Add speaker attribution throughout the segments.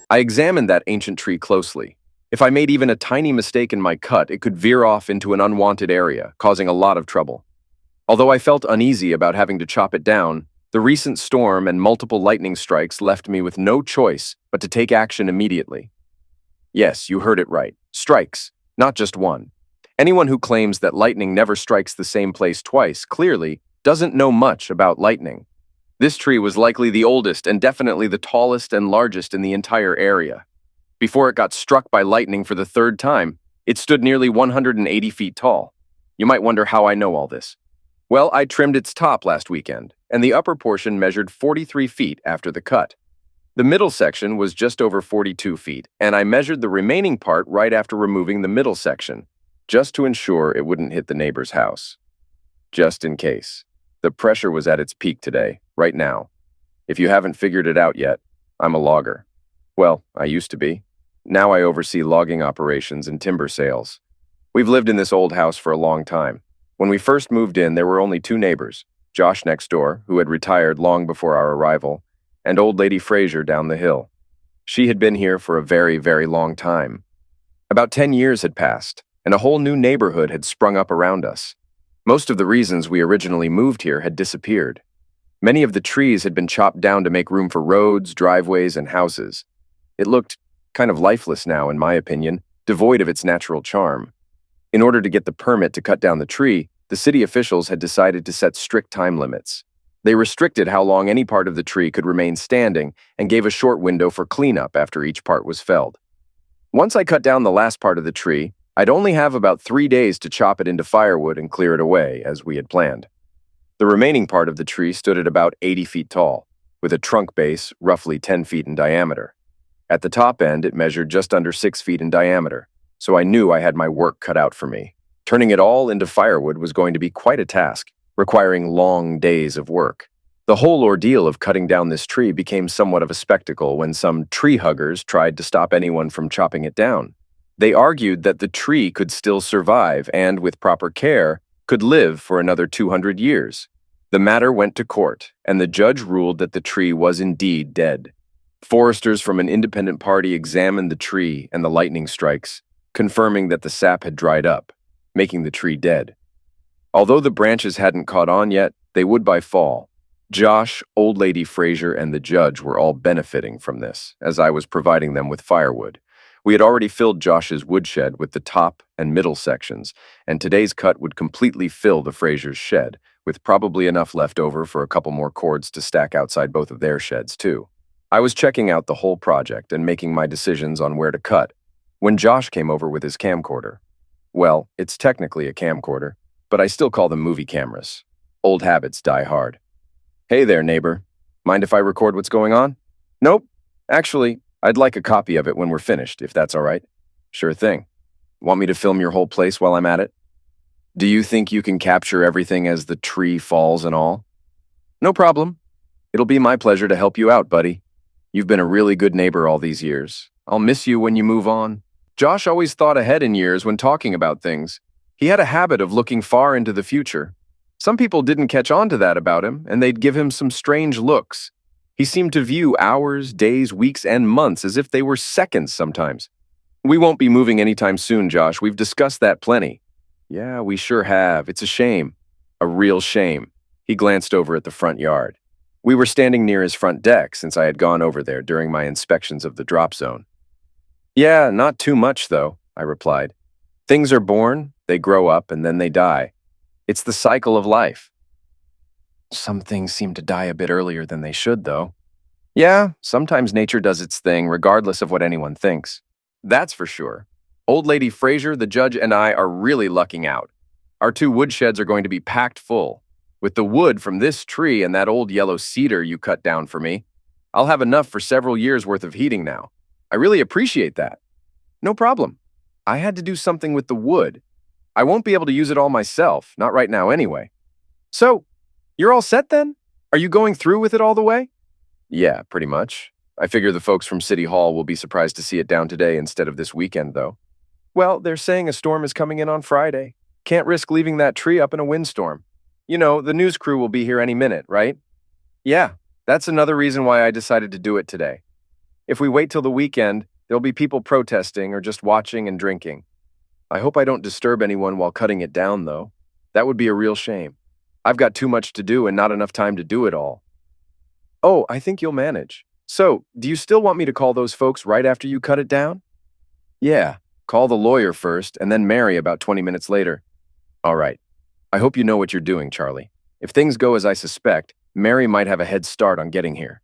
Speaker 1: I examined that ancient tree closely. If I made even a tiny mistake in my cut, it could veer off into an unwanted area, causing a lot of trouble. Although I felt uneasy about having to chop it down, the recent storm and multiple lightning strikes left me with no choice but to take action immediately. Yes, you heard it right. Strikes, not just one. Anyone who claims that lightning never strikes the same place twice clearly doesn't know much about lightning. This tree was likely the oldest and definitely the tallest and largest in the entire area. Before it got struck by lightning for the third time, it stood nearly 180 feet tall. You might wonder how I know all this. Well, I trimmed its top last weekend, and the upper portion measured 43 feet after the cut. The middle section was just over 42 feet, and I measured the remaining part right after removing the middle section, just to ensure it wouldn't hit the neighbor's house. Just in case. The pressure was at its peak today, right now. If you haven't figured it out yet, I'm a logger. Well, I used to be. Now I oversee logging operations and timber sales. We've lived in this old house for a long time. When we first moved in, there were only two neighbors, Josh next door, who had retired long before our arrival, and old lady Fraser down the hill. She had been here for a very, very long time. About 10 years had passed, and a whole new neighborhood had sprung up around us. Most of the reasons we originally moved here had disappeared. Many of the trees had been chopped down to make room for roads, driveways, and houses. It looked kind of lifeless now, in my opinion, devoid of its natural charm. In order to get the permit to cut down the tree, the city officials had decided to set strict time limits. They restricted how long any part of the tree could remain standing and gave a short window for cleanup after each part was felled. Once I cut down the last part of the tree, I'd only have about 3 days to chop it into firewood and clear it away, as we had planned. The remaining part of the tree stood at about 80 feet tall, with a trunk base roughly 10 feet in diameter. At the top end, it measured just under 6 feet in diameter, so I knew I had my work cut out for me. Turning it all into firewood was going to be quite a task, requiring long days of work. The whole ordeal of cutting down this tree became somewhat of a spectacle when some tree huggers tried to stop anyone from chopping it down. They argued that the tree could still survive and, with proper care, could live for another 200 years. The matter went to court, and the judge ruled that the tree was indeed dead. Foresters from an independent party examined the tree and the lightning strikes, confirming that the sap had dried up, making the tree dead. Although the branches hadn't caught on yet, they would by fall. Josh, old lady Fraser, and the judge were all benefiting from this, as I was providing them with firewood. We had already filled Josh's woodshed with the top and middle sections, and today's cut would completely fill the Fraser's shed, with probably enough left over for a couple more cords to stack outside both of their sheds, too. I was checking out the whole project and making my decisions on where to cut, when Josh came over with his camcorder. Well, it's technically a camcorder, but I still call them movie cameras. Old habits die hard. Hey there, neighbor. Mind if I record what's going on? Nope. Actually, I'd like a copy of it when we're finished, if that's all right. Sure thing. Want me to film your whole place while I'm at it? Do you think you can capture everything as the tree falls and all? No problem. It'll be my pleasure to help you out, buddy. You've been a really good neighbor all these years. I'll miss you when you move on. Josh always thought ahead in years when talking about things. He had a habit of looking far into the future. Some people didn't catch on to that about him, and they'd give him some strange looks. He seemed to view hours, days, weeks, and months as if they were seconds sometimes. We won't be moving anytime soon, Josh. We've discussed that plenty. Yeah, we sure have. It's a shame. A real shame. He glanced over at the front yard. We were standing near his front deck since I had gone over there during my inspections of the drop zone. Yeah, not too much, though, I replied. Things are born, they grow up, and then they die. It's the cycle of life. Some things seem to die a bit earlier than they should, though. Yeah, sometimes nature does its thing, regardless of what anyone thinks. That's for sure. Old lady Fraser, the judge, and I are really lucking out. Our 2 woodsheds are going to be packed full. With the wood from this tree and that old yellow cedar you cut down for me, I'll have enough for several years' worth of heating now. I really appreciate that. No problem. I had to do something with the wood. I won't be able to use it all myself, not right now anyway. So, you're all set then? Are you going through with it all the way? Yeah, pretty much. I figure the folks from City Hall will be surprised to see it down today instead of this weekend, though. Well, they're saying a storm is coming in on Friday. Can't risk leaving that tree up in a windstorm. You know, the news crew will be here any minute, right? Yeah, that's another reason why I decided to do it today. If we wait till the weekend, there'll be people protesting or just watching and drinking. I hope I don't disturb anyone while cutting it down, though. That would be a real shame. I've got too much to do and not enough time to do it all. Oh, I think you'll manage. So, do you still want me to call those folks right after you cut it down? Yeah, call the lawyer first and then Mary about 20 minutes later. All right. I hope you know what you're doing, Charlie. If things go as I suspect, Mary might have a head start on getting here.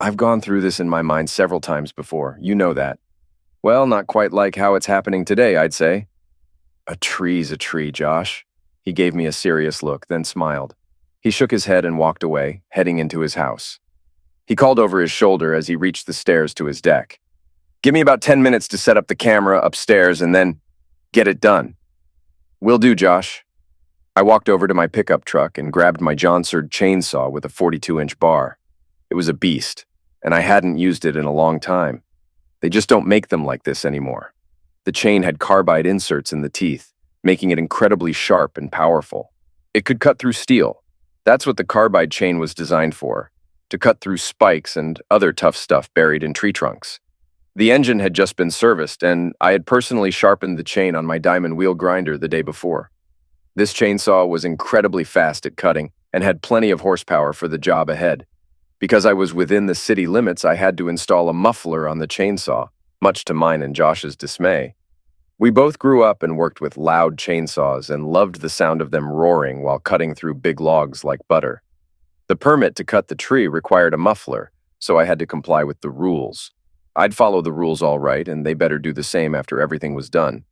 Speaker 1: I've gone through this in my mind several times before, you know that. Well, not quite like how it's happening today, I'd say. A tree's a tree, Josh. He gave me a serious look, then smiled. He shook his head and walked away, heading into his house. He called over his shoulder as he reached the stairs to his deck. Give me about 10 minutes to set up the camera upstairs and then get it done. Will do, Josh. I walked over to my pickup truck and grabbed my Johnsard chainsaw with a 42-inch bar. It was a beast, and I hadn't used it in a long time. They just don't make them like this anymore. The chain had carbide inserts in the teeth, making it incredibly sharp and powerful. It could cut through steel. That's what the carbide chain was designed for, to cut through spikes and other tough stuff buried in tree trunks. The engine had just been serviced, and I had personally sharpened the chain on my diamond wheel grinder the day before. This chainsaw was incredibly fast at cutting and had plenty of horsepower for the job ahead. Because I was within the city limits, I had to install a muffler on the chainsaw, much to mine and Josh's dismay. We both grew up and worked with loud chainsaws and loved the sound of them roaring while cutting through big logs like butter. The permit to cut the tree required a muffler, so I had to comply with the rules. I'd follow the rules all right, and they better do the same after everything was done.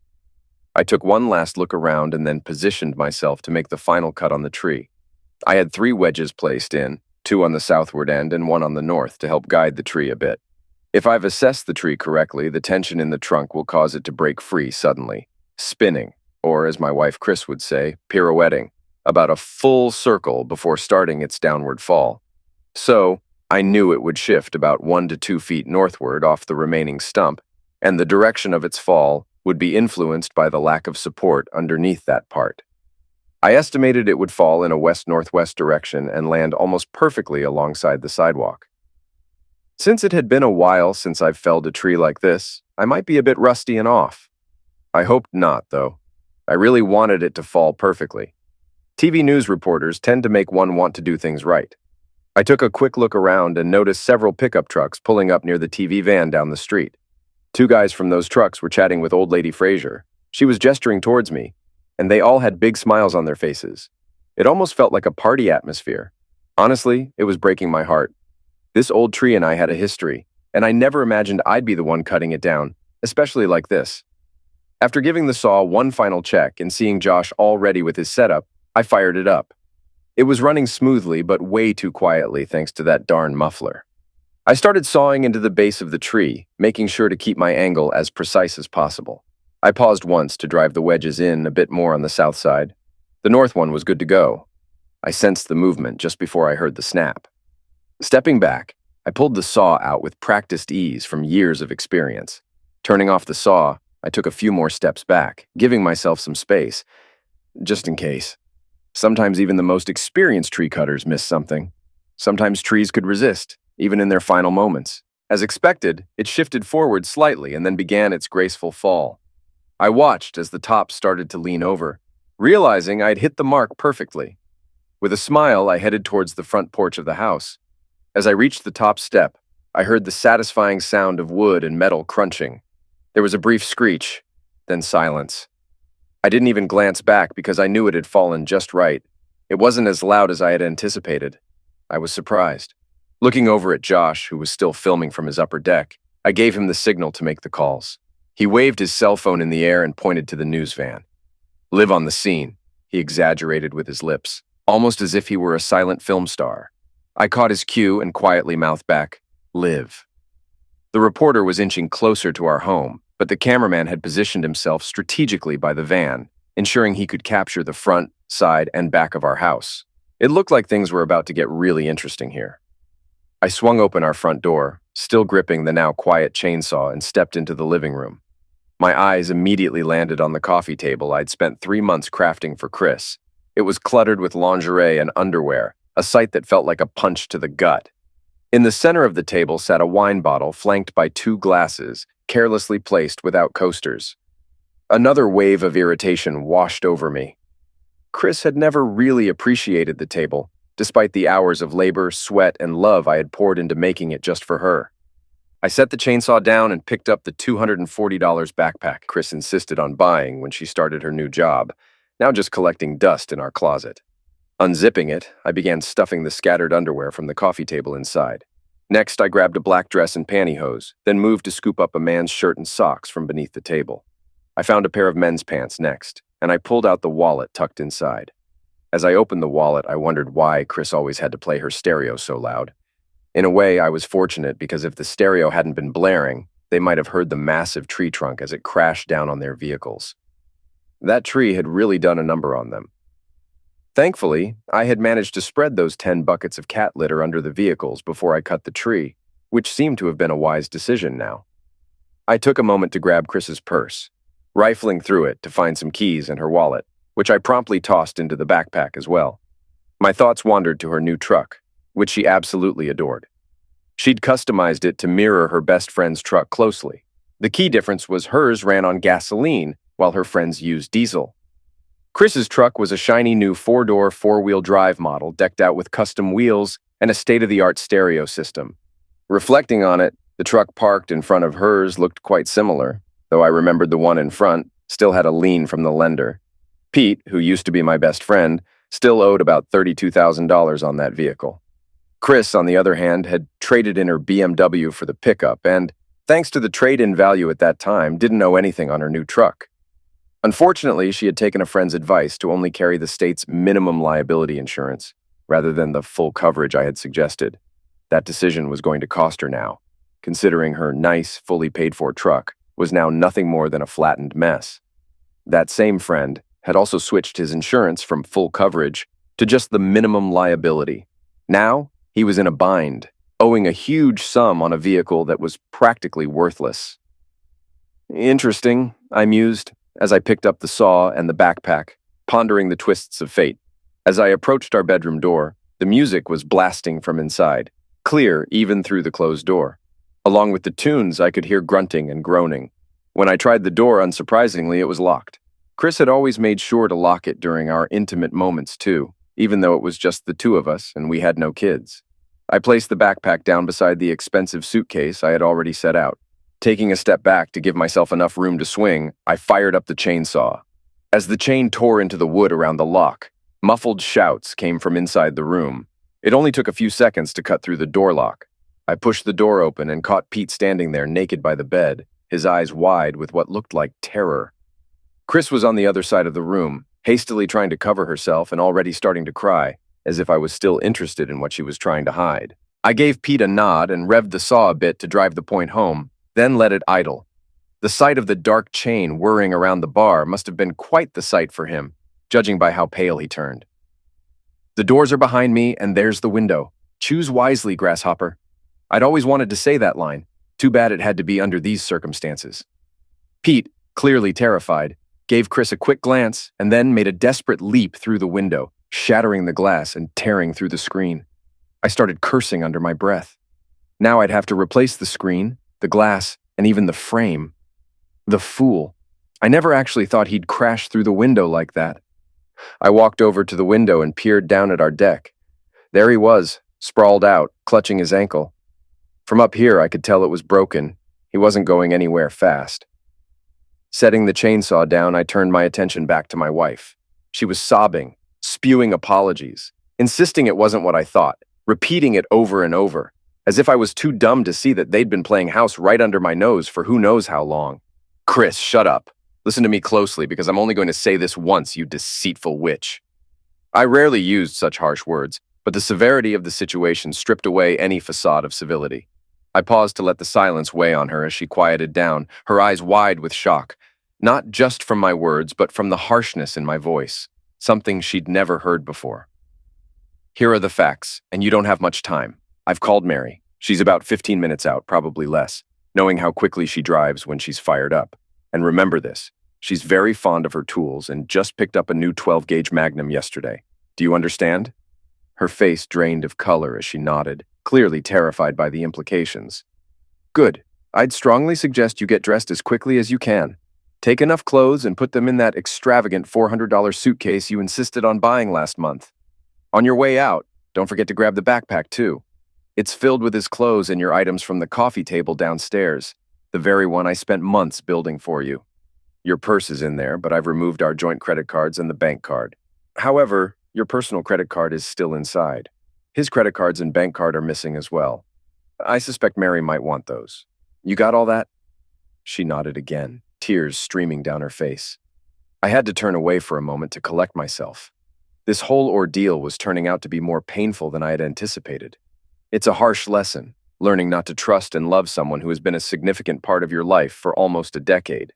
Speaker 1: I took one last look around and then positioned myself to make the final cut on the tree. I had 3 wedges placed in, 2 on the southward end and 1 on the north to help guide the tree a bit. If I've assessed the tree correctly, the tension in the trunk will cause it to break free suddenly, spinning, or as my wife Chris would say, pirouetting, about a full circle before starting its downward fall. So, I knew it would shift about 1 to 2 feet northward off the remaining stump, and the direction of its fall would be influenced by the lack of support underneath that part. I estimated it would fall in a west-northwest direction and land almost perfectly alongside the sidewalk. Since it had been a while since I've felled a tree like this, I might be a bit rusty and off. I hoped not, though. I really wanted it to fall perfectly. TV news reporters tend to make one want to do things right. I took a quick look around and noticed several pickup trucks pulling up near the TV van down the street. 2 guys from those trucks were chatting with old lady Fraser. She was gesturing towards me, and they all had big smiles on their faces. It almost felt like a party atmosphere. Honestly, it was breaking my heart. This old tree and I had a history, and I never imagined I'd be the one cutting it down, especially like this. After giving the saw one final check and seeing Josh all ready with his setup, I fired it up. It was running smoothly, but way too quietly thanks to that darn muffler. I started sawing into the base of the tree, making sure to keep my angle as precise as possible. I paused once to drive the wedges in a bit more on the south side. The north one was good to go. I sensed the movement just before I heard the snap. Stepping back, I pulled the saw out with practiced ease from years of experience. Turning off the saw, I took a few more steps back, giving myself some space, just in case. Sometimes even the most experienced tree cutters miss something. Sometimes trees could resist, even in their final moments. As expected, it shifted forward slightly and then began its graceful fall. I watched as the top started to lean over, realizing I'd hit the mark perfectly. With a smile, I headed towards the front porch of the house. As I reached the top step, I heard the satisfying sound of wood and metal crunching. There was a brief screech, then silence. I didn't even glance back because I knew it had fallen just right. It wasn't as loud as I had anticipated. I was surprised. Looking over at Josh, who was still filming from his upper deck, I gave him the signal to make the calls. He waved his cell phone in the air and pointed to the news van. "Live on the scene," he exaggerated with his lips, almost as if he were a silent film star. I caught his cue and quietly mouthed back, "Live." The reporter was inching closer to our home, but the cameraman had positioned himself strategically by the van, ensuring he could capture the front, side, and back of our house. It looked like things were about to get really interesting here. I swung open our front door, still gripping the now quiet chainsaw, and stepped into the living room. My eyes immediately landed on the coffee table I'd spent 3 months crafting for Chris. It was cluttered with lingerie and underwear, a sight that felt like a punch to the gut. In the center of the table sat a wine bottle flanked by two glasses, carelessly placed without coasters. Another wave of irritation washed over me. Chris had never really appreciated the table, despite the hours of labor, sweat, and love I had poured into making it just for her. I set the chainsaw down and picked up the $240 backpack Chris insisted on buying when she started her new job, now just collecting dust in our closet. Unzipping it, I began stuffing the scattered underwear from the coffee table inside. Next, I grabbed a black dress and pantyhose, then moved to scoop up a man's shirt and socks from beneath the table. I found a pair of men's pants next, and I pulled out the wallet tucked inside. As I opened the wallet, I wondered why Chris always had to play her stereo so loud. In a way, I was fortunate because if the stereo hadn't been blaring, they might have heard the massive tree trunk as it crashed down on their vehicles. That tree had really done a number on them. Thankfully, I had managed to spread those 10 buckets of cat litter under the vehicles before I cut the tree, which seemed to have been a wise decision now. I took a moment to grab Chris's purse, rifling through it to find some keys and her wallet, which I promptly tossed into the backpack as well. My thoughts wandered to her new truck, which she absolutely adored. She'd customized it to mirror her best friend's truck closely. The key difference was hers ran on gasoline, while her friend's used diesel. Chris's truck was a shiny new four-door, four-wheel drive model decked out with custom wheels and a state-of-the-art stereo system. Reflecting on it, the truck parked in front of hers looked quite similar, though I remembered the one in front still had a lien from the lender. Pete, who used to be my best friend, still owed about $32,000 on that vehicle. Chris, on the other hand, had traded in her BMW for the pickup and, thanks to the trade-in value at that time, didn't owe anything on her new truck. Unfortunately, she had taken a friend's advice to only carry the state's minimum liability insurance, rather than the full coverage I had suggested. That decision was going to cost her now, considering her nice, fully paid-for truck was now nothing more than a flattened mess. That same friend had also switched his insurance from full coverage to just the minimum liability. Now, he was in a bind, owing a huge sum on a vehicle that was practically worthless. Interesting, I mused, as I picked up the saw and the backpack, pondering the twists of fate. As I approached our bedroom door, the music was blasting from inside, clear even through the closed door. Along with the tunes, I could hear grunting and groaning. When I tried the door, unsurprisingly, it was locked. Chris had always made sure to lock it during our intimate moments, too, even though it was just the two of us and we had no kids. I placed the backpack down beside the expensive suitcase I had already set out. Taking a step back to give myself enough room to swing, I fired up the chainsaw. As the chain tore into the wood around the lock, muffled shouts came from inside the room. It only took a few seconds to cut through the door lock. I pushed the door open and caught Pete standing there naked by the bed, his eyes wide with what looked like terror. Chris was on the other side of the room, hastily trying to cover herself and already starting to cry, as if I was still interested in what she was trying to hide. I gave Pete a nod and revved the saw a bit to drive the point home, then let it idle. The sight of the dark chain whirring around the bar must have been quite the sight for him, judging by how pale he turned. The doors are behind me, and there's the window. Choose wisely, grasshopper. I'd always wanted to say that line. Too bad it had to be under these circumstances. Pete, clearly terrified, gave Chris a quick glance and then made a desperate leap through the window, shattering the glass and tearing through the screen. I started cursing under my breath. Now I'd have to replace the screen, the glass, and even the frame. The fool. I never actually thought he'd crash through the window like that. I walked over to the window and peered down at our deck. There he was, sprawled out, clutching his ankle. From up here, I could tell it was broken. He wasn't going anywhere fast. Setting the chainsaw down, I turned my attention back to my wife. She was sobbing, spewing apologies, insisting it wasn't what I thought, repeating it over and over, as if I was too dumb to see that they'd been playing house right under my nose for who knows how long. Chris, shut up. Listen to me closely because I'm only going to say this once, you deceitful witch. I rarely used such harsh words, but the severity of the situation stripped away any facade of civility. I paused to let the silence weigh on her as she quieted down, her eyes wide with shock, not just from my words, but from the harshness in my voice, something she'd never heard before. Here are the facts, and you don't have much time. I've called Mary. She's about 15 minutes out, probably less, knowing how quickly she drives when she's fired up. And remember this, she's very fond of her tools and just picked up a new 12-gauge Magnum yesterday. Do you understand? Her face drained of color as she nodded, clearly terrified by the implications. Good. I'd strongly suggest you get dressed as quickly as you can. Take enough clothes and put them in that extravagant $400 suitcase you insisted on buying last month. On your way out, don't forget to grab the backpack too. It's filled with his clothes and your items from the coffee table downstairs, the very one I spent months building for you. Your purse is in there, but I've removed our joint credit cards and the bank card. However, your personal credit card is still inside. His credit cards and bank card are missing as well. I suspect Mary might want those. You got all that? She nodded again, tears streaming down her face. I had to turn away for a moment to collect myself. This whole ordeal was turning out to be more painful than I had anticipated. It's a harsh lesson, learning not to trust and love someone who has been a significant part of your life for almost a decade.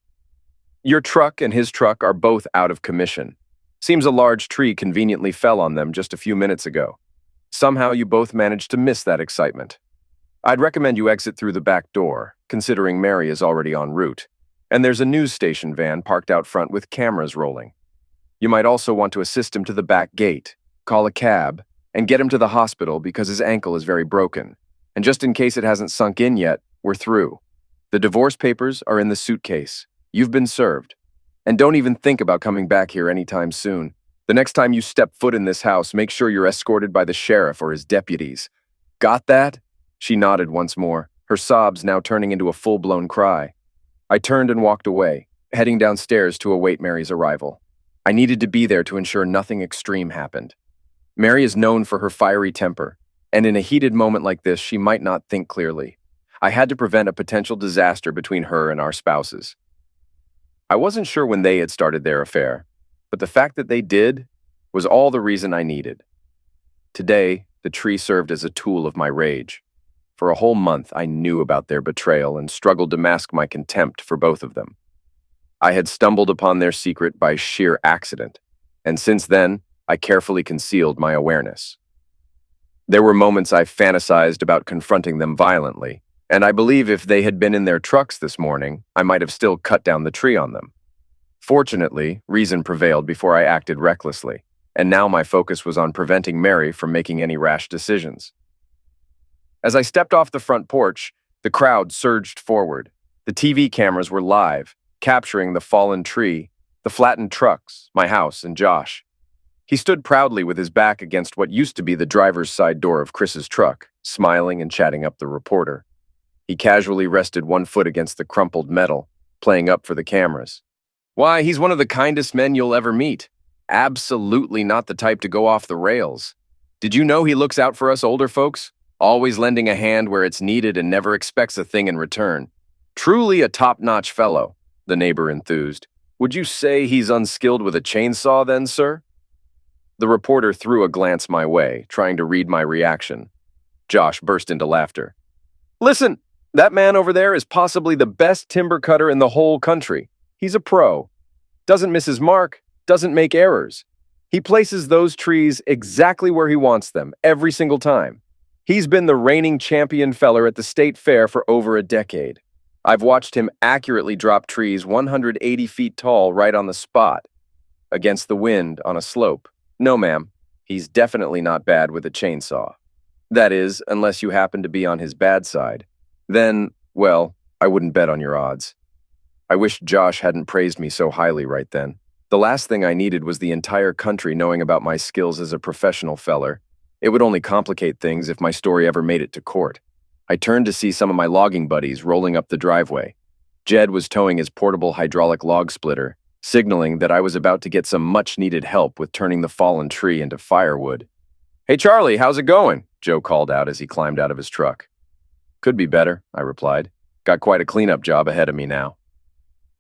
Speaker 1: Your truck and his truck are both out of commission. Seems a large tree conveniently fell on them just a few minutes ago. Somehow you both managed to miss that excitement. I'd recommend you exit through the back door, considering Mary is already en route, and there's a news station van parked out front with cameras rolling. You might also want to assist him to the back gate, call a cab, and get him to the hospital because his ankle is very broken. And just in case it hasn't sunk in yet, we're through. The divorce papers are in the suitcase. You've been served. And don't even think about coming back here anytime soon. The next time you step foot in this house, make sure you're escorted by the sheriff or his deputies. Got that? She nodded once more, her sobs now turning into a full-blown cry. I turned and walked away, heading downstairs to await Mary's arrival. I needed to be there to ensure nothing extreme happened. Mary is known for her fiery temper, and in a heated moment like this, she might not think clearly. I had to prevent a potential disaster between her and our spouses. I wasn't sure when they had started their affair, but the fact that they did was all the reason I needed. Today, the tree served as a tool of my rage. For a whole month, I knew about their betrayal and struggled to mask my contempt for both of them. I had stumbled upon their secret by sheer accident, and since then, I carefully concealed my awareness. There were moments I fantasized about confronting them violently, and I believe if they had been in their trucks this morning, I might have still cut down the tree on them. Fortunately, reason prevailed before I acted recklessly, and now my focus was on preventing Mary from making any rash decisions. As I stepped off the front porch, the crowd surged forward. The TV cameras were live, capturing the fallen tree, the flattened trucks, my house, and Josh. He stood proudly with his back against what used to be the driver's side door of Chris's truck, smiling and chatting up the reporter. He casually rested one foot against the crumpled metal, playing up for the cameras. Why, he's one of the kindest men you'll ever meet. Absolutely not the type to go off the rails. Did you know he looks out for us older folks? Always lending a hand where it's needed and never expects a thing in return. Truly a top-notch fellow, the neighbor enthused. Would you say he's unskilled with a chainsaw then, sir? The reporter threw a glance my way, trying to read my reaction. Josh burst into laughter. Listen, that man over there is possibly the best timber cutter in the whole country. He's a pro. Doesn't miss his mark, doesn't make errors. He places those trees exactly where he wants them, every single time. He's been the reigning champion feller at the state fair for over a decade. I've watched him accurately drop trees 180 feet tall right on the spot, against the wind on a slope. No, ma'am, he's definitely not bad with a chainsaw. That is, unless you happen to be on his bad side. Then, well, I wouldn't bet on your odds. I wish Josh hadn't praised me so highly right then. The last thing I needed was the entire country knowing about my skills as a professional feller. It would only complicate things if my story ever made it to court. I turned to see some of my logging buddies rolling up the driveway. Jed was towing his portable hydraulic log splitter, signaling that I was about to get some much-needed help with turning the fallen tree into firewood. Hey, Charlie, how's it going? Joe called out as he climbed out of his truck. Could be better, I replied. Got quite a cleanup job ahead of me now.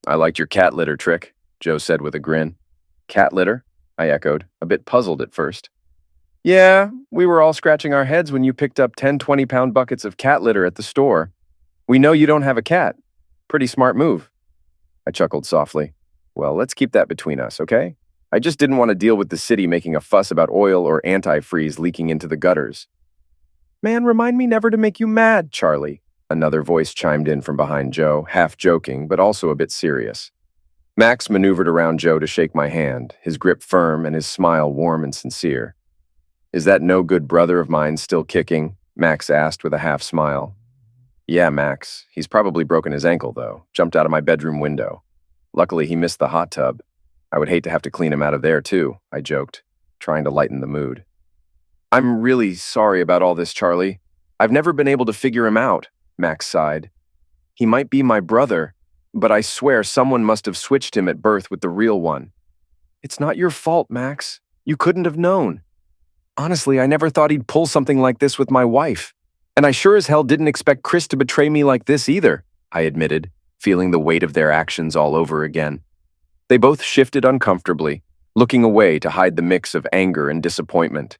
Speaker 1: I liked your cat litter trick, Joe said with a grin. Cat litter? I echoed, a bit puzzled at first. Yeah, we were all scratching our heads when you picked up 10 20-pound buckets of cat litter at the store. We know you don't have a cat. Pretty smart move. I chuckled softly. Well, let's keep that between us, okay? I just didn't want to deal with the city making a fuss about oil or antifreeze leaking into the gutters. Man, remind me never to make you mad, Charlie. Another voice chimed in from behind Joe, half joking, but also a bit serious. Max maneuvered around Joe to shake my hand, his grip firm and his smile warm and sincere. Is that no-good brother of mine still kicking? Max asked with a half smile. Yeah, Max. He's probably broken his ankle, though. Jumped out of my bedroom window. Luckily, he missed the hot tub. I would hate to have to clean him out of there, too, I joked, trying to lighten the mood. I'm really sorry about all this, Charlie. I've never been able to figure him out, Max sighed. He might be my brother, but I swear someone must have switched him at birth with the real one. It's not your fault, Max. You couldn't have known. Honestly, I never thought he'd pull something like this with my wife. And I sure as hell didn't expect Chris to betray me like this either, I admitted, feeling the weight of their actions all over again. They both shifted uncomfortably, looking away to hide the mix of anger and disappointment.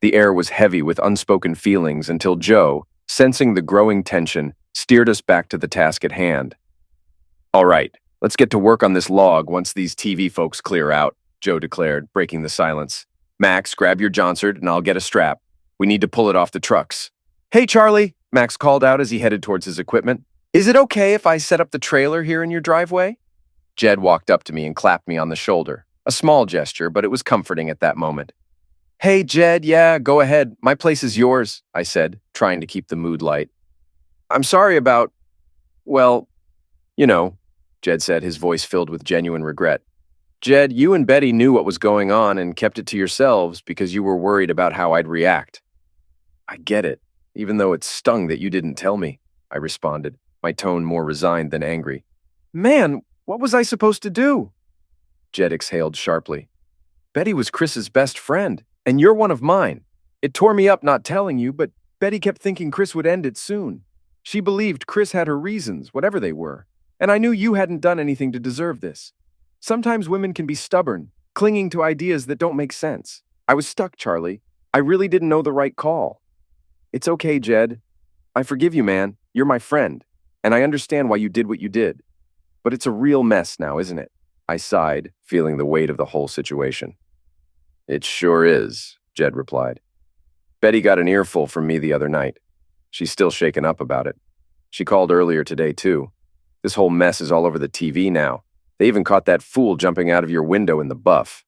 Speaker 1: The air was heavy with unspoken feelings until Joe, sensing the growing tension, steered us back to the task at hand. All right, let's get to work on this log once these TV folks clear out, Joe declared, breaking the silence. Max, grab your Johnsard and I'll get a strap. We need to pull it off the trucks. Hey, Charlie, Max called out as he headed towards his equipment. Is it okay if I set up the trailer here in your driveway? Jed walked up to me and clapped me on the shoulder. A small gesture, but it was comforting at that moment. Hey, Jed, yeah, go ahead. My place is yours, I said, trying to keep the mood light. I'm sorry about, well, you know, Jed said, his voice filled with genuine regret. Jed, you and Betty knew what was going on and kept it to yourselves because you were worried about how I'd react. I get it, even though it stung that you didn't tell me, I responded, my tone more resigned than angry. Man, what was I supposed to do? Jed exhaled sharply. Betty was Chris's best friend, and you're one of mine. It tore me up not telling you, but Betty kept thinking Chris would end it soon. She believed Chris had her reasons, whatever they were, and I knew you hadn't done anything to deserve this. Sometimes women can be stubborn, clinging to ideas that don't make sense. I was stuck, Charlie. I really didn't know the right call. It's okay, Jed. I forgive you, man. You're my friend, and I understand why you did what you did. But it's a real mess now, isn't it? I sighed, feeling the weight of the whole situation. It sure is, Jed replied. Betty got an earful from me the other night. She's still shaken up about it. She called earlier today, too. This whole mess is all over the TV now. They even caught that fool jumping out of your window in the buff.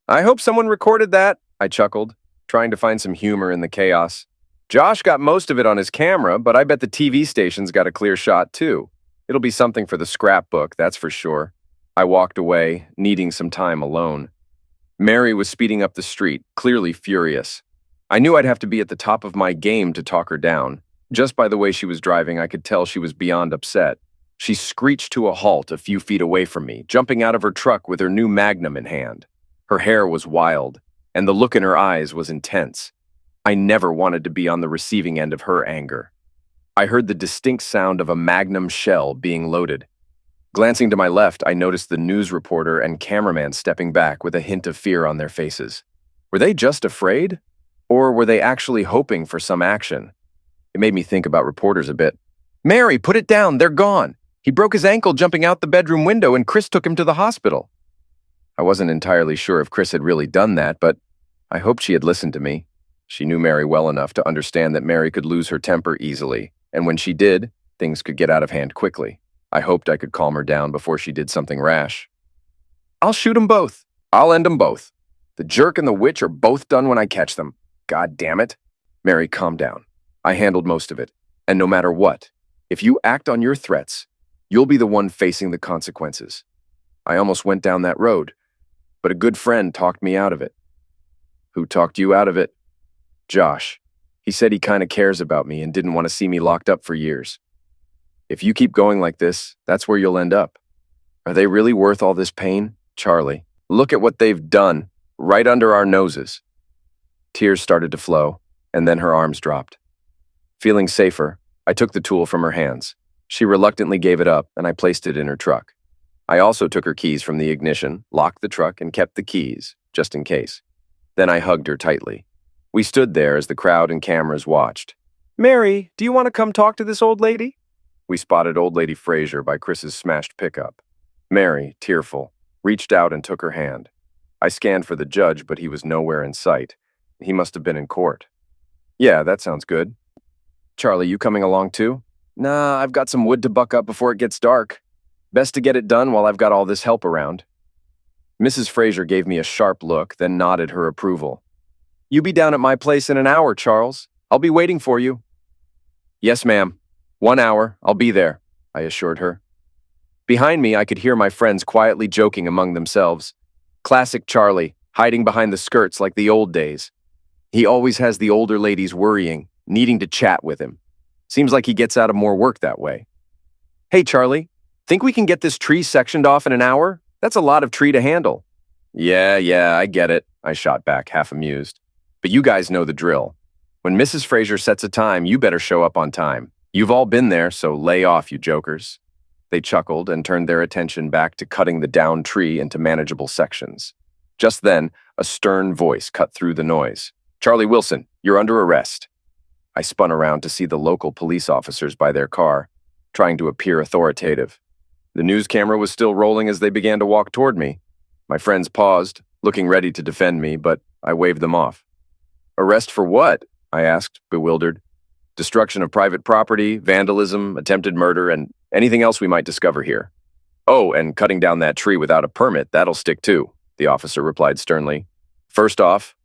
Speaker 1: I hope someone recorded that, I chuckled, trying to find some humor in the chaos. Josh got most of it on his camera, but I bet the TV station's got a clear shot, too. It'll be something for the scrapbook, that's for sure. I walked away, needing some time alone. Mary was speeding up the street, clearly furious. I knew I'd have to be at the top of my game to talk her down. Just by the way she was driving, I could tell she was beyond upset. She screeched to a halt a few feet away from me, jumping out of her truck with her new Magnum in hand. Her hair was wild, and the look in her eyes was intense. I never wanted to be on the receiving end of her anger. I heard the distinct sound of a Magnum shell being loaded. Glancing to my left, I noticed the news reporter and cameraman stepping back with a hint of fear on their faces. Were they just afraid? Or were they actually hoping for some action? It made me think about reporters a bit. Mary, put it down, they're gone. He broke his ankle jumping out the bedroom window and Chris took him to the hospital. I wasn't entirely sure if Chris had really done that, but I hoped she had listened to me. She knew Mary well enough to understand that Mary could lose her temper easily, and when she did, things could get out of hand quickly. I hoped I could calm her down before she did something rash. I'll shoot 'em both. I'll end 'em both. The jerk and the witch are both done when I catch them. God damn it. Mary, calm down. I handled most of it, and no matter what, if you act on your threats, you'll be the one facing the consequences. I almost went down that road, but a good friend talked me out of it. Who talked you out of it? Josh. He said he kind of cares about me and didn't want to see me locked up for years. If you keep going like this, that's where you'll end up. Are they really worth all this pain? Charlie, look at what they've done, right under our noses. Tears started to flow, and then her arms dropped. Feeling safer, I took the tool from her hands. She reluctantly gave it up, and I placed it in her truck. I also took her keys from the ignition, locked the truck, and kept the keys, just in case. Then I hugged her tightly. We stood there as the crowd and cameras watched. Mary, do you want to come talk to this old lady? We spotted Old Lady Fraser by Chris's smashed pickup. Mary, tearful, reached out and took her hand. I scanned for the judge, but he was nowhere in sight. He must have been in court. Yeah, that sounds good. Charlie, you coming along too? Nah, I've got some wood to buck up before it gets dark. Best to get it done while I've got all this help around. Mrs. Fraser gave me a sharp look, then nodded her approval. You be down at my place in an hour, Charles. I'll be waiting for you. Yes, ma'am. 1 hour, I'll be there, I assured her. Behind me, I could hear my friends quietly joking among themselves. Classic Charlie, hiding behind the skirts like the old days. He always has the older ladies worrying, needing to chat with him. Seems like he gets out of more work that way. Hey, Charlie, think we can get this tree sectioned off in an hour? That's a lot of tree to handle. Yeah, I get it, I shot back, half amused. But you guys know the drill. When Mrs. Fraser sets a time, you better show up on time. You've all been there, so lay off, you jokers. They chuckled and turned their attention back to cutting the downed tree into manageable sections. Just then, a stern voice cut through the noise. Charlie Wilson, you're under arrest. I spun around to see the local police officers by their car, trying to appear authoritative. The news camera was still rolling as they began to walk toward me. My friends paused, looking ready to defend me, but I waved them off. Arrest for what? I asked, bewildered. Destruction of private property, vandalism, attempted murder, and anything else we might discover here. Oh, and cutting down that tree without a permit, that'll stick too, the officer replied sternly. First off,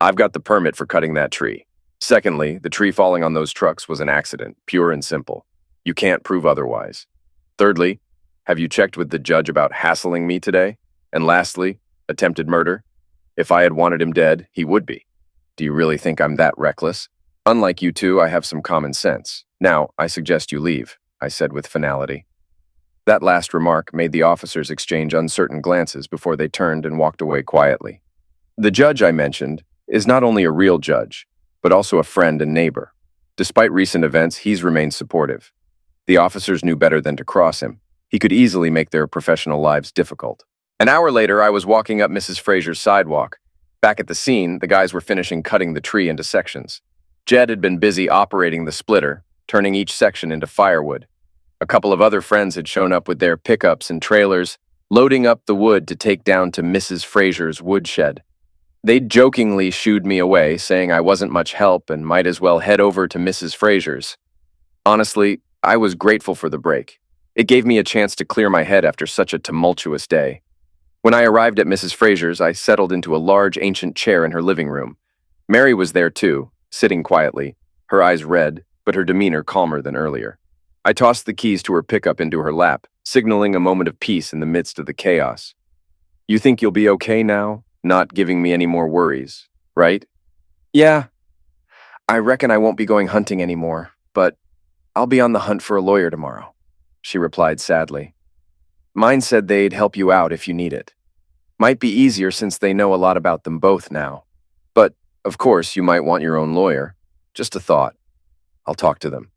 Speaker 1: I've got the permit for cutting that tree. Secondly, the tree falling on those trucks was an accident, pure and simple. You can't prove otherwise. Thirdly, have you checked with the judge about hassling me today? And lastly, attempted murder. If I had wanted him dead, he would be. Do you really think I'm that reckless? Unlike you two, I have some common sense. Now, I suggest you leave, I said with finality. That last remark made the officers exchange uncertain glances before they turned and walked away quietly. The judge I mentioned is not only a real judge, but also a friend and neighbor. Despite recent events, he's remained supportive. The officers knew better than to cross him. He could easily make their professional lives difficult. An hour later, I was walking up Mrs. Fraser's sidewalk. Back at the scene, the guys were finishing cutting the tree into sections. Jed had been busy operating the splitter, turning each section into firewood. A couple of other friends had shown up with their pickups and trailers, loading up the wood to take down to Mrs. Fraser's woodshed. They'd jokingly shooed me away, saying I wasn't much help and might as well head over to Mrs. Fraser's. Honestly, I was grateful for the break. It gave me a chance to clear my head after such a tumultuous day. When I arrived at Mrs. Fraser's, I settled into a large ancient chair in her living room. Mary was there too, sitting quietly, her eyes red, but her demeanor calmer than earlier. I tossed the keys to her pickup into her lap, signaling a moment of peace in the midst of the chaos. You think you'll be okay now, not giving me any more worries, right? Yeah. I reckon I won't be going hunting anymore, but I'll be on the hunt for a lawyer tomorrow, she replied sadly. Mine said they'd help you out if you need it. Might be easier since they know a lot about them both now. But, of course, you might want your own lawyer. Just a thought. I'll talk to them.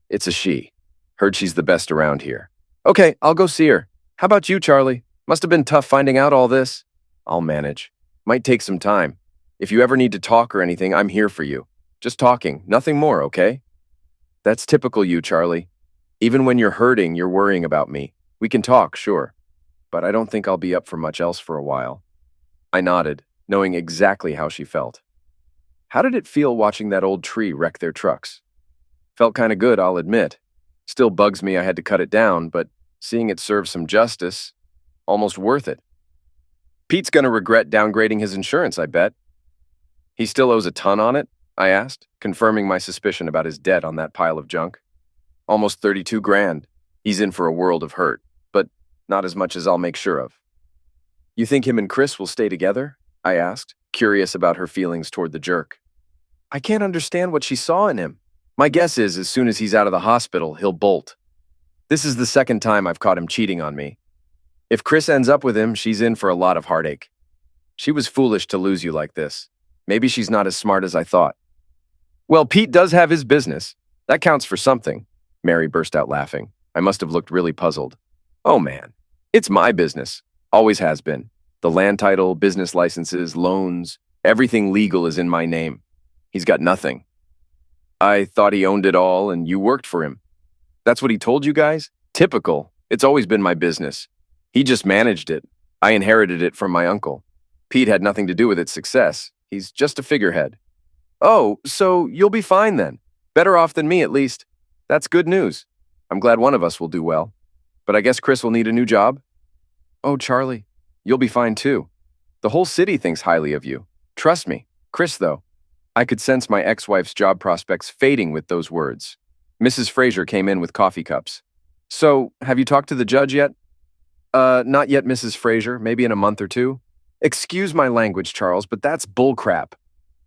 Speaker 1: It's a she. Heard she's the best around here. Okay, I'll go see her. How about you, Charlie? Must have been tough finding out all this. I'll manage. Might take some time. If you ever need to talk or anything, I'm here for you. Just talking, nothing more, okay? That's typical you, Charlie. Even when you're hurting, you're worrying about me. We can talk, sure. But I don't think I'll be up for much else for a while. I nodded, knowing exactly how she felt. How did it feel watching that old tree wreck their trucks? Felt kind of good, I'll admit. Still bugs me I had to cut it down, but seeing it serve some justice, almost worth it. Pete's gonna regret downgrading his insurance, I bet. He still owes a ton on it? I asked, confirming my suspicion about his debt on that pile of junk. Almost 32 grand. He's in for a world of hurt, but not as much as I'll make sure of. You think him and Chris will stay together? I asked, curious about her feelings toward the jerk. I can't understand what she saw in him. My guess is as soon as he's out of the hospital, he'll bolt. This is the second time I've caught him cheating on me. If Chris ends up with him, she's in for a lot of heartache. She was foolish to lose you like this. Maybe she's not as smart as I thought. Well, Pete does have his business. That counts for something. Mary burst out laughing. I must have looked really puzzled. Oh man, it's my business. Always has been. The land title, business licenses, loans, everything legal is in my name. He's got nothing. I thought he owned it all and you worked for him. That's what he told you guys? Typical. It's always been my business. He just managed it. I inherited it from my uncle. Pete had nothing to do with its success. He's just a figurehead. Oh, so you'll be fine then. Better off than me, at least. That's good news. I'm glad one of us will do well. But I guess Chris will need a new job? Oh, Charlie, you'll be fine too. The whole city thinks highly of you. Trust me. Chris, though, I could sense my ex-wife's job prospects fading with those words. Mrs. Fraser came in with coffee cups. So, have you talked to the judge yet? Not yet, Mrs. Fraser. Maybe in a month or two. Excuse my language, Charles, but that's bullcrap.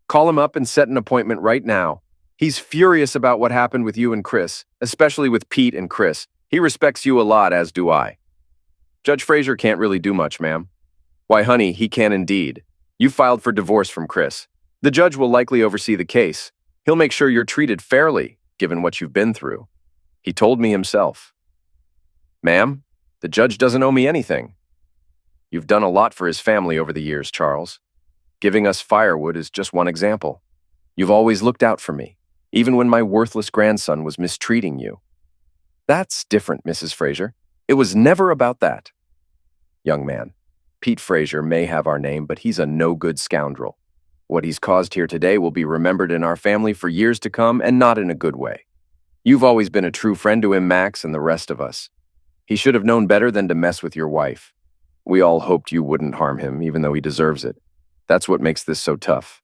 Speaker 1: Call him up and set an appointment right now. He's furious about what happened with you and Chris, especially with Pete and Chris. He respects you a lot, as do I. Judge Fraser can't really do much, ma'am. Why, honey, he can indeed. You filed for divorce from Chris. The judge will likely oversee the case. He'll make sure you're treated fairly, given what you've been through. He told me himself. Ma'am, the judge doesn't owe me anything. You've done a lot for his family over the years, Charles. Giving us firewood is just one example. You've always looked out for me, even when my worthless grandson was mistreating you. That's different, Mrs. Fraser. It was never about that. Young man, Pete Fraser may have our name, but he's a no-good scoundrel. What he's caused here today will be remembered in our family for years to come, and not in a good way. You've always been a true friend to him, Max, and the rest of us. He should have known better than to mess with your wife. We all hoped you wouldn't harm him, even though he deserves it. That's what makes this so tough.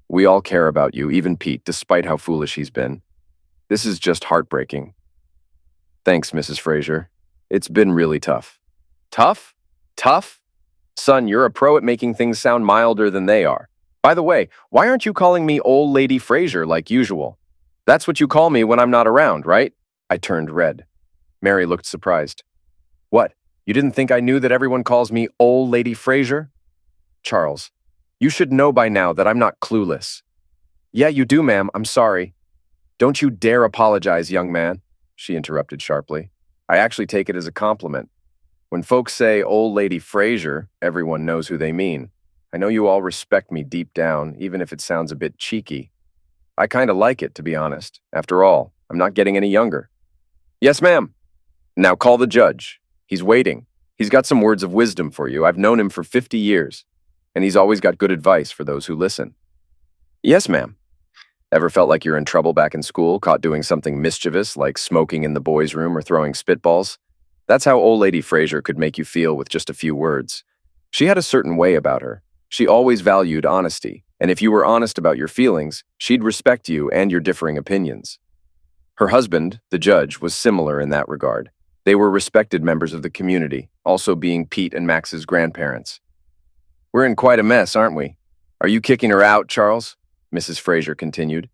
Speaker 1: We all care about you, even Pete, despite how foolish he's been. This is just heartbreaking. Thanks, Mrs. Fraser. It's been really tough. Tough? Tough? Son, you're a pro at making things sound milder than they are. By the way, why aren't you calling me Old Lady Fraser like usual? That's what you call me when I'm not around, right? I turned red. Mary looked surprised. What? You didn't think I knew that everyone calls me Old Lady Fraser? Charles, you should know by now that I'm not clueless. Yeah, you do, ma'am. I'm sorry. Don't you dare apologize, young man, she interrupted sharply. I actually take it as a compliment. When folks say Old Lady Fraser, everyone knows who they mean. I know you all respect me deep down, even if it sounds a bit cheeky. I kind of like it, to be honest. After all, I'm not getting any younger. Yes, ma'am. Now call the judge. He's waiting. He's got some words of wisdom for you. I've known him for 50 years, and he's always got good advice for those who listen. Yes, ma'am. Ever felt like you're in trouble back in school, caught doing something mischievous like smoking in the boys' room or throwing spitballs? That's how Old Lady Fraser could make you feel with just a few words. She had a certain way about her. She always valued honesty, and if you were honest about your feelings, she'd respect you and your differing opinions. Her husband, the judge, was similar in that regard. They were respected members of the community, also being Pete and Max's grandparents. We're in quite a mess, aren't we? Are you kicking her out, Charles? Mrs. Fraser continued.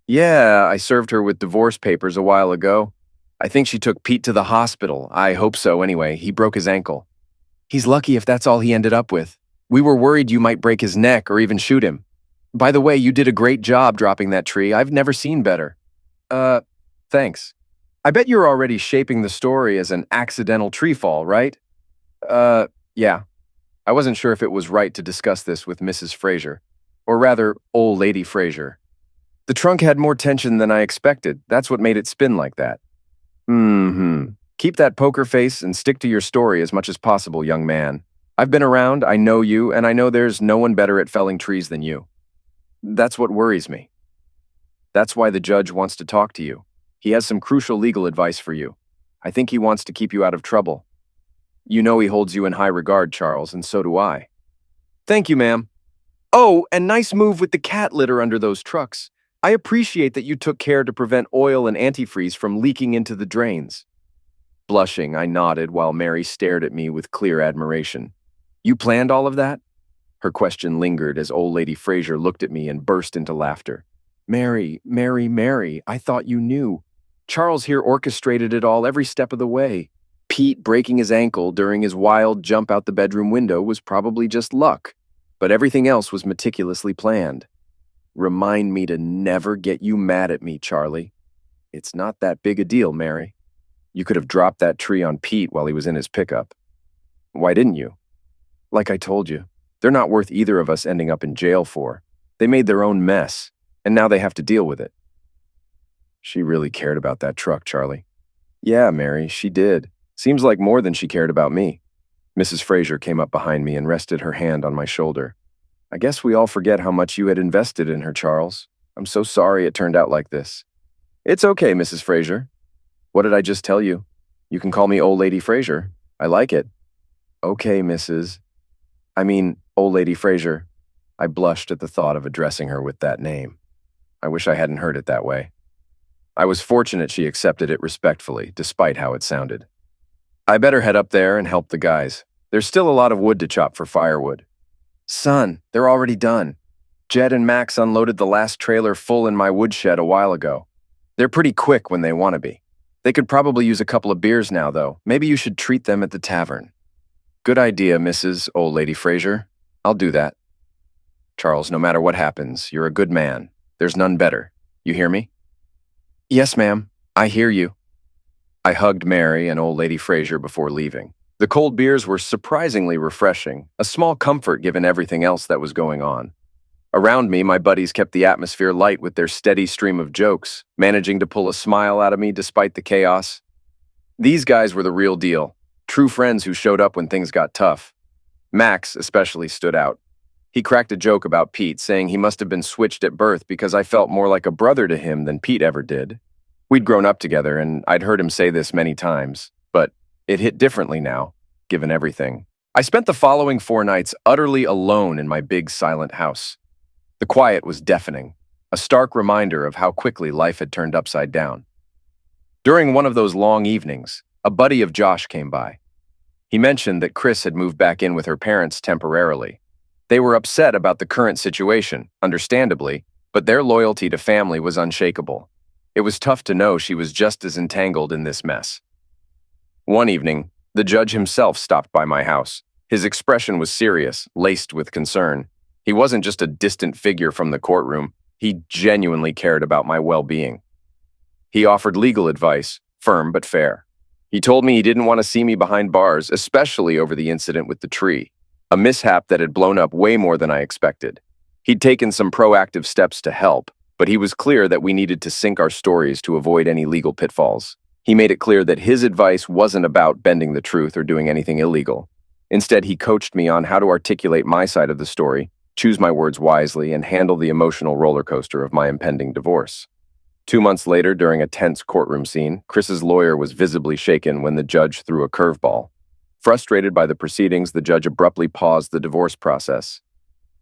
Speaker 1: Yeah, I served her with divorce papers a while ago. I think she took Pete to the hospital. I hope so anyway. He broke his ankle. He's lucky if that's all he ended up with. We were worried you might break his neck or even shoot him. By the way, you did a great job dropping that tree. I've never seen better. Thanks. I bet you're already shaping the story as an accidental tree fall, right? Yeah. I wasn't sure if it was right to discuss this with Mrs. Fraser. Or rather, Old Lady Fraser. The trunk had more tension than I expected. That's what made it spin like that. Keep that poker face and stick to your story as much as possible, young man. I've been around, I know you, and I know there's no one better at felling trees than you. That's what worries me. That's why the judge wants to talk to you. He has some crucial legal advice for you. I think he wants to keep you out of trouble. You know he holds you in high regard, Charles, and so do I. Thank you, ma'am. Oh, and nice move with the cat litter under those trucks. I appreciate that you took care to prevent oil and antifreeze from leaking into the drains. Blushing, I nodded while Mary stared at me with clear admiration. You planned all of that? Her question lingered as Old Lady Fraser looked at me and burst into laughter. Mary, I thought you knew. Charles here orchestrated it all every step of the way. Pete breaking his ankle during his wild jump out the bedroom window was probably just luck, but everything else was meticulously planned. Remind me to never get you mad at me, Charlie. It's not that big a deal, Mary. You could have dropped that tree on Pete while he was in his pickup. Why didn't you? Like I told you, they're not worth either of us ending up in jail for. They made their own mess, and now they have to deal with it. She really cared about that truck, Charlie. Yeah, Mary, she did. Seems like more than she cared about me. Mrs. Fraser came up behind me and rested her hand on my shoulder. I guess we all forget how much you had invested in her, Charles. I'm so sorry it turned out like this. It's okay, Mrs. Fraser. What did I just tell you? You can call me Old Lady Fraser. I like it. Okay, Old Lady Fraser. I blushed at the thought of addressing her with that name. I wish I hadn't heard it that way. I was fortunate she accepted it respectfully, despite how it sounded. I better head up there and help the guys. There's still a lot of wood to chop for firewood. Son, they're already done. Jed and Max unloaded the last trailer full in my woodshed a while ago. They're pretty quick when they want to be. They could probably use a couple of beers now, though. Maybe you should treat them at the tavern. Good idea, Mrs. Old Lady Fraser. I'll do that. Charles, no matter what happens, you're a good man. There's none better. You hear me? Yes, ma'am. I hear you. I hugged Mary and Old Lady Fraser before leaving. The cold beers were surprisingly refreshing, a small comfort given everything else that was going on. Around me, my buddies kept the atmosphere light with their steady stream of jokes, managing to pull a smile out of me despite the chaos. These guys were the real deal, true friends who showed up when things got tough. Max especially stood out. He cracked a joke about Pete, saying he must have been switched at birth because I felt more like a brother to him than Pete ever did. We'd grown up together, and I'd heard him say this many times, but it hit differently now, given everything. I spent the following 4 nights utterly alone in my big silent house. The quiet was deafening, a stark reminder of how quickly life had turned upside down. During one of those long evenings, a buddy of Josh came by. He mentioned that Chris had moved back in with her parents temporarily. They were upset about the current situation, understandably, but their loyalty to family was unshakable. It was tough to know she was just as entangled in this mess. One evening, the judge himself stopped by my house. His expression was serious, laced with concern. He wasn't just a distant figure from the courtroom. He genuinely cared about my well-being. He offered legal advice, firm but fair. He told me he didn't want to see me behind bars, especially over the incident with the tree, a mishap that had blown up way more than I expected. He'd taken some proactive steps to help, but he was clear that we needed to sync our stories to avoid any legal pitfalls. He made it clear that his advice wasn't about bending the truth or doing anything illegal. Instead, he coached me on how to articulate my side of the story, choose my words wisely, and handle the emotional roller coaster of my impending divorce. 2 months later, during a tense courtroom scene, Chris's lawyer was visibly shaken when the judge threw a curveball. Frustrated by the proceedings, the judge abruptly paused the divorce process.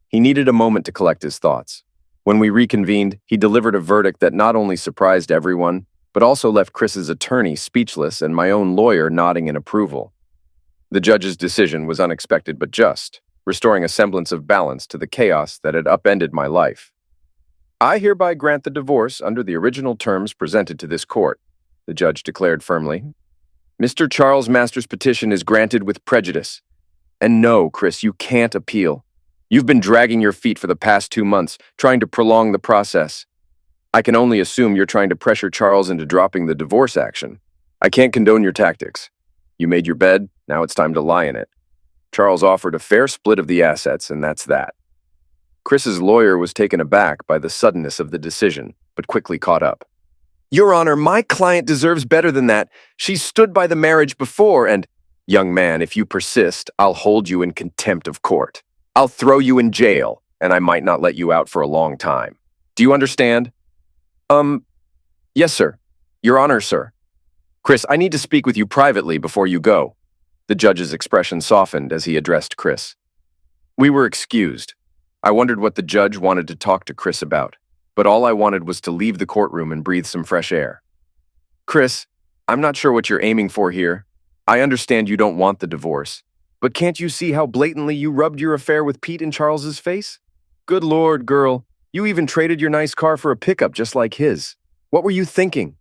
Speaker 1: He needed a moment to collect his thoughts. When we reconvened, he delivered a verdict that not only surprised everyone, but also left Chris's attorney speechless and my own lawyer nodding in approval. The judge's decision was unexpected but just, restoring a semblance of balance to the chaos that had upended my life. I hereby grant the divorce under the original terms presented to this court, the judge declared firmly. Mr. Charles Masters' petition is granted with prejudice. And no, Chris, you can't appeal. You've been dragging your feet for the past 2 months, trying to prolong the process. I can only assume you're trying to pressure Charles into dropping the divorce action. I can't condone your tactics. You made your bed, now it's time to lie in it. Charles offered a fair split of the assets, and that's that. Chris's lawyer was taken aback by the suddenness of the decision, but quickly caught up. Your Honor, my client deserves better than that. She's stood by the marriage before and, young man, if you persist, I'll hold you in contempt of court. I'll throw you in jail, and I might not let you out for a long time. Do you understand? Yes, sir. Your Honor, sir. Chris, I need to speak with you privately before you go. The judge's expression softened as he addressed Chris. We were excused. I wondered what the judge wanted to talk to Chris about, but all I wanted was to leave the courtroom and breathe some fresh air. Chris, I'm not sure what you're aiming for here. I understand you don't want the divorce, but can't you see how blatantly you rubbed your affair with Pete in Charles's face? Good Lord, girl, you even traded your nice car for a pickup just like his. What were you thinking?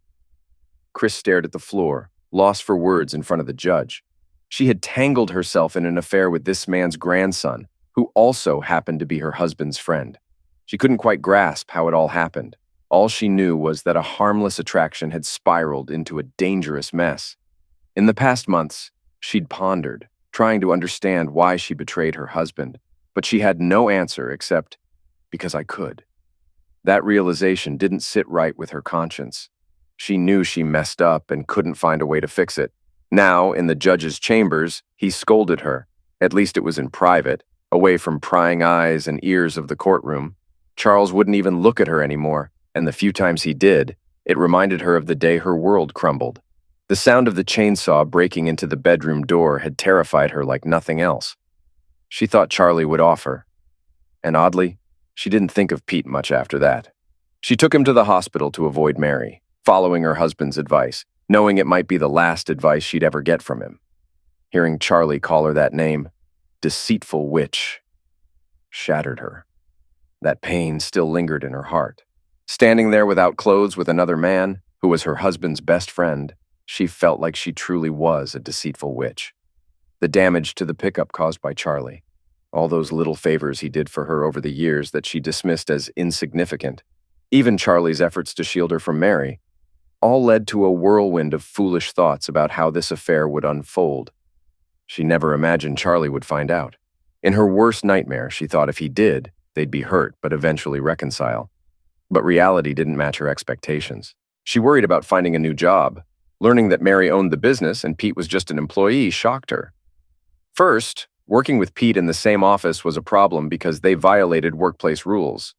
Speaker 1: Chris stared at the floor, lost for words in front of the judge. She had tangled herself in an affair with this man's grandson, who also happened to be her husband's friend. She couldn't quite grasp how it all happened. All she knew was that a harmless attraction had spiraled into a dangerous mess. In the past months, she'd pondered, trying to understand why she betrayed her husband, but she had no answer except, because I could. That realization didn't sit right with her conscience. She knew she messed up and couldn't find a way to fix it. Now, in the judge's chambers, he scolded her. At least it was in private, away from prying eyes and ears of the courtroom. Charles wouldn't even look at her anymore, and the few times he did, it reminded her of the day her world crumbled. The sound of the chainsaw breaking into the bedroom door had terrified her like nothing else. She thought Charlie would offer. And oddly, she didn't think of Pete much after that. She took him to the hospital to avoid Mary, following her husband's advice, knowing it might be the last advice she'd ever get from him. Hearing Charlie call her that name, deceitful witch, shattered her. That pain still lingered in her heart. Standing there without clothes with another man, who was her husband's best friend, she felt like she truly was a deceitful witch. The damage to the pickup caused by Charlie, all those little favors he did for her over the years that she dismissed as insignificant, even Charlie's efforts to shield her from Mary, all led to a whirlwind of foolish thoughts about how this affair would unfold. She never imagined Charlie would find out. In her worst nightmare, she thought if he did, they'd be hurt but eventually reconcile. But reality didn't match her expectations. She worried about finding a new job. Learning that Mary owned the business and Pete was just an employee shocked her. First, working with Pete in the same office was a problem because they violated workplace rules.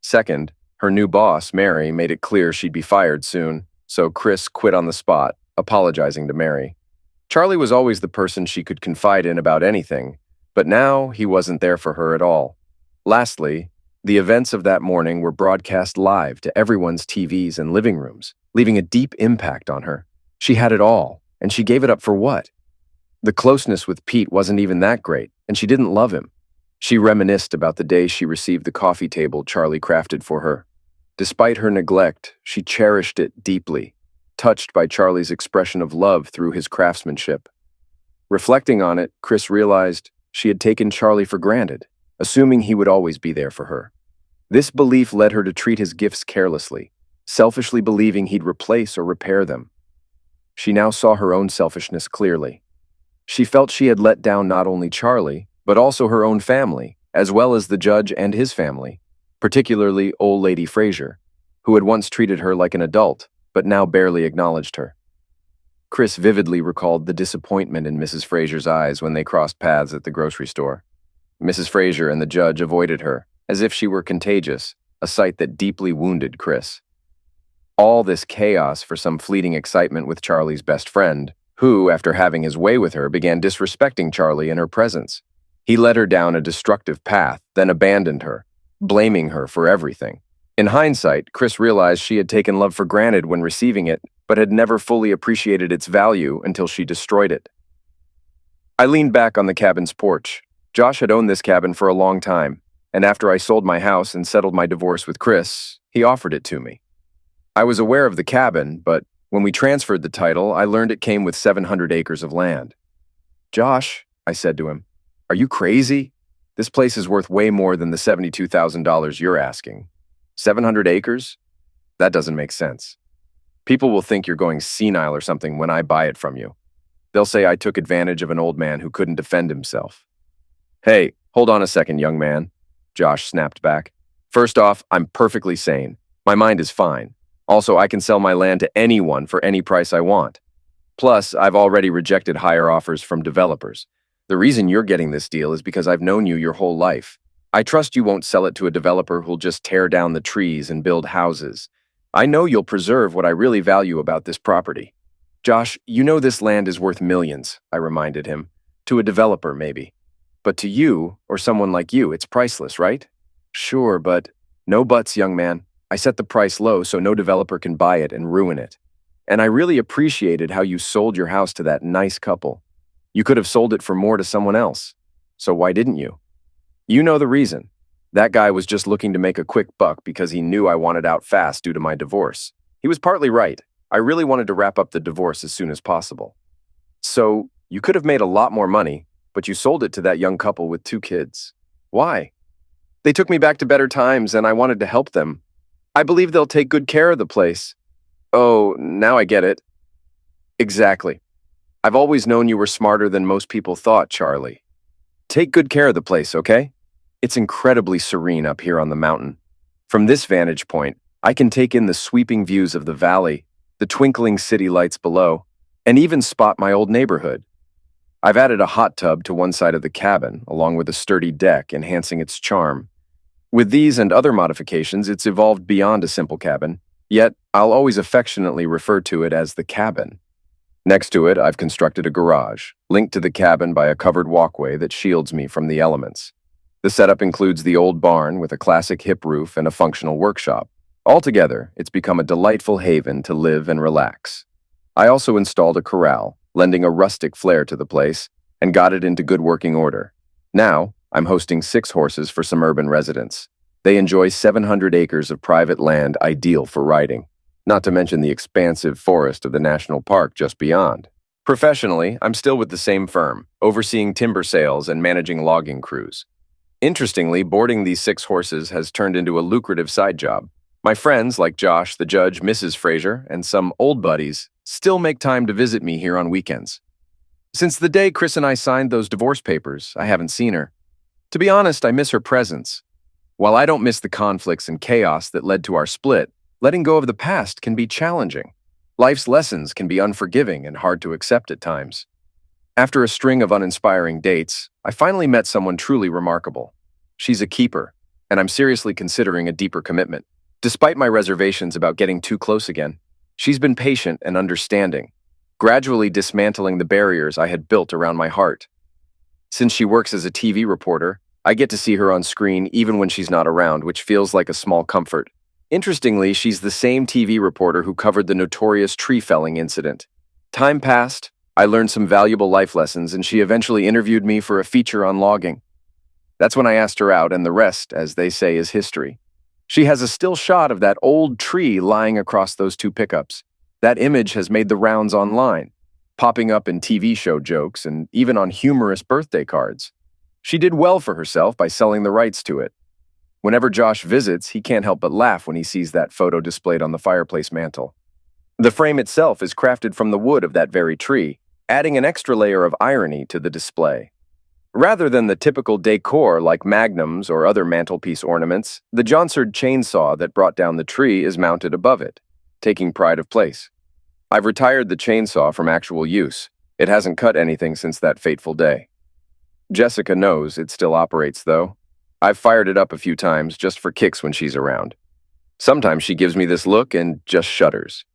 Speaker 1: Second, her new boss, Mary, made it clear she'd be fired soon, so Chris quit on the spot, apologizing to Mary. Charlie was always the person she could confide in about anything, but now he wasn't there for her at all. Lastly, the events of that morning were broadcast live to everyone's TVs and living rooms, leaving a deep impact on her. She had it all, and she gave it up for what? The closeness with Pete wasn't even that great, and she didn't love him. She reminisced about the day she received the coffee table Charlie crafted for her. Despite her neglect, she cherished it deeply, touched by Charlie's expression of love through his craftsmanship. Reflecting on it, Chris realized she had taken Charlie for granted, assuming he would always be there for her. This belief led her to treat his gifts carelessly, selfishly believing he'd replace or repair them. She now saw her own selfishness clearly. She felt she had let down not only Charlie, but also her own family, as well as the judge and his family, particularly Old Lady Fraser, who had once treated her like an adult, but now barely acknowledged her. Chris vividly recalled the disappointment in Mrs. Fraser's eyes when they crossed paths at the grocery store. Mrs. Fraser and the judge avoided her, as if she were contagious, a sight that deeply wounded Chris. All this chaos for some fleeting excitement with Charlie's best friend, who, after having his way with her, began disrespecting Charlie in her presence. He led her down a destructive path, then abandoned her, blaming her for everything. In hindsight, Chris realized she had taken love for granted when receiving it, but had never fully appreciated its value until she destroyed it. I leaned back on the cabin's porch. Josh had owned this cabin for a long time, and after I sold my house and settled my divorce with Chris, he offered it to me. I was aware of the cabin, but when we transferred the title, I learned it came with 700 acres of land. "Josh," I said to him, "are you crazy? This place is worth way more than the $72,000 you're asking. 700 acres? That doesn't make sense. People will think you're going senile or something when I buy it from you. They'll say I took advantage of an old man who couldn't defend himself." "Hey, hold on a second, young man," Josh snapped back. "First off, I'm perfectly sane. My mind is fine. Also, I can sell my land to anyone for any price I want. Plus, I've already rejected higher offers from developers. The reason you're getting this deal is because I've known you your whole life. I trust you won't sell it to a developer who'll just tear down the trees and build houses. I know you'll preserve what I really value about this property." "Josh, you know this land is worth millions," I reminded him. "To a developer, maybe. But to you, or someone like you, it's priceless, right?" "Sure, but—" "No buts, young man. I set the price low so no developer can buy it and ruin it. And I really appreciated how you sold your house to that nice couple. You could have sold it for more to someone else. So why didn't you? You know the reason. That guy was just looking to make a quick buck because he knew I wanted out fast due to my divorce. He was partly right. I really wanted to wrap up the divorce as soon as possible. So you could have made a lot more money, but you sold it to that young couple with 2 kids. Why? They took me back to better times and I wanted to help them. I believe they'll take good care of the place." "Oh, now I get it." "Exactly. I've always known you were smarter than most people thought, Charlie. Take good care of the place, okay? It's incredibly serene up here on the mountain. From this vantage point, I can take in the sweeping views of the valley, the twinkling city lights below, and even spot my old neighborhood. I've added a hot tub to one side of the cabin, along with a sturdy deck, enhancing its charm. With these and other modifications, it's evolved beyond a simple cabin, yet I'll always affectionately refer to it as the cabin. Next to it, I've constructed a garage, linked to the cabin by a covered walkway that shields me from the elements. The setup includes the old barn with a classic hip roof and a functional workshop. Altogether, it's become a delightful haven to live and relax. I also installed a corral, lending a rustic flair to the place, and got it into good working order. Now, I'm hosting 6 horses for some urban residents. They enjoy 700 acres of private land ideal for riding, not to mention the expansive forest of the national park just beyond. Professionally, I'm still with the same firm, overseeing timber sales and managing logging crews. Interestingly, boarding these 6 horses has turned into a lucrative side job. My friends, like Josh, the judge, Mrs. Fraser, and some old buddies, still make time to visit me here on weekends. Since the day Chris and I signed those divorce papers, I haven't seen her. To be honest, I miss her presence. While I don't miss the conflicts and chaos that led to our split, letting go of the past can be challenging. Life's lessons can be unforgiving and hard to accept at times. After a string of uninspiring dates, I finally met someone truly remarkable. She's a keeper, and I'm seriously considering a deeper commitment. Despite my reservations about getting too close again, she's been patient and understanding, gradually dismantling the barriers I had built around my heart. Since she works as a TV reporter, I get to see her on screen even when she's not around, which feels like a small comfort. Interestingly, she's the same TV reporter who covered the notorious tree felling incident. Time passed, I learned some valuable life lessons, and she eventually interviewed me for a feature on logging. That's when I asked her out, and the rest, as they say, is history. She has a still shot of that old tree lying across those 2 pickups. That image has made the rounds online, popping up in TV show jokes and even on humorous birthday cards. She did well for herself by selling the rights to it. Whenever Josh visits, he can't help but laugh when he sees that photo displayed on the fireplace mantel. The frame itself is crafted from the wood of that very tree, adding an extra layer of irony to the display. Rather than the typical decor like magnums or other mantelpiece ornaments, the Johnsard chainsaw that brought down the tree is mounted above it, taking pride of place. I've retired the chainsaw from actual use. It hasn't cut anything since that fateful day. Jessica knows it still operates, though. I've fired it up a few times just for kicks when she's around. Sometimes she gives me this look and just shudders.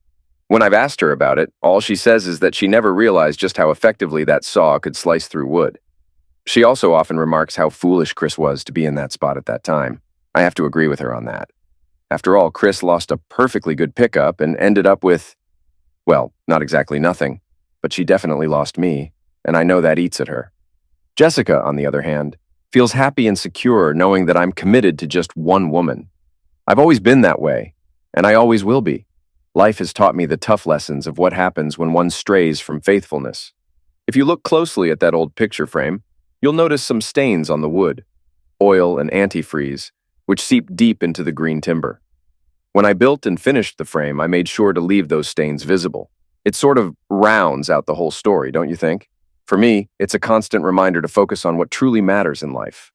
Speaker 1: When I've asked her about it, all she says is that she never realized just how effectively that saw could slice through wood. She also often remarks how foolish Chris was to be in that spot at that time. I have to agree with her on that. After all, Chris lost a perfectly good pickup and ended up with, well, not exactly nothing, but she definitely lost me, and I know that eats at her. Jessica, on the other hand, feels happy and secure knowing that I'm committed to just one woman. I've always been that way, and I always will be. Life has taught me the tough lessons of what happens when one strays from faithfulness. If you look closely at that old picture frame, you'll notice some stains on the wood, oil and antifreeze, which seep deep into the green timber. When I built and finished the frame, I made sure to leave those stains visible. It sort of rounds out the whole story, don't you think? For me, it's a constant reminder to focus on what truly matters in life.